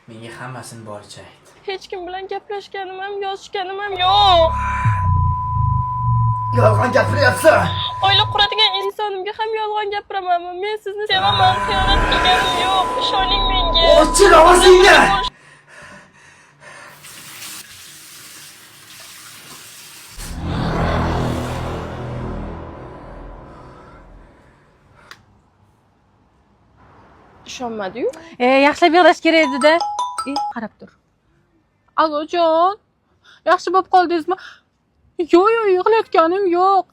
Menga hammasini boricha ayt. Hech kim bilan gaplashganim ham, yozishganim ham yo'q. Yolg'on gapiryapsan. Oila quradigan insonimga ham yolg'on gapiramanmi? Men sizni sevaman, xiyonat qilganim yo'q. Ishoning menga. Ochil ovozingni. Ishonmadi-yu. Yaxshilab yig'lash kerak edi-da. Qarab tur. Alo jon. Yaxshi bo'lib qoldingizmi? Yo'q, yig'layotganim yo'q.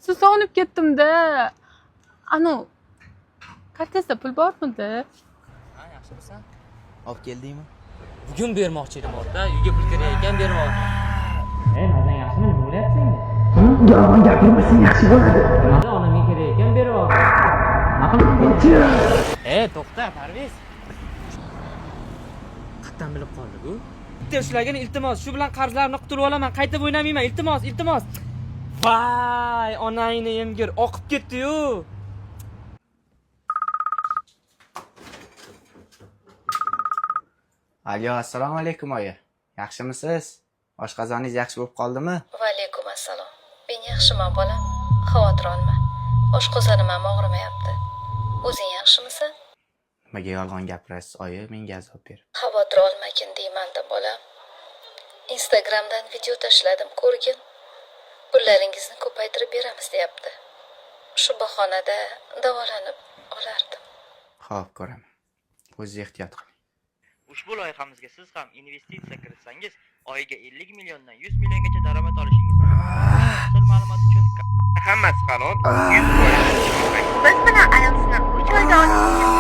Siz sog'inib ketdim-da. Ano, kartangizda pul bormidi? Ha, yaxshimisan? Olib keldingmi? Bugun bermoqchi edim orda, uyga pul kerak ekan bermoqchi. Mazang yaxshimi? Nima bo'lyapti senga? Yolg'on gapirmasang yaxshi bo'ladi. Mana onamga kerak ekan beryapti. Aql to'xta, Parviz. Qatdan bilib qoldi-ku. Bitta shularga iltimos, shu bilan qarzlarni qutulib olaman, qaytib o'ynamayman, iltimos. Vay, onangni emgir oqib ketdi-yu. Alo, assalomu alaykum oyi. Yaxshimisiz? Oshqozoningiz yaxshi bo'lib qoldimi? Va alaykum assalom. Men yaxshiman bolam. Xavotir olma. Oshqozonim ham og'rimayapti. O'zing yaxshimisan? Nimaga yolg'on gapirasiz oyi? Menga azob ber. Xavotir olmagin deyman-da bolam. Instagramdan video tashladim, ko'rgin. Pullaringizni ko'paytirib beramiz deyapti. Shu bahonada davolanib olardim. Xo'p, ko'raman. O'zingiz ehtiyot qiling. Ushbu loyihamizga siz ham investitsiya kiritsangiz, oyiga 50 milliondan 100 milliongacha daromad olishingiz mumkin. Asl ma'lumot uchun hammasi qanot 100%. Biz bilan ayozni 3 oyda olishingiz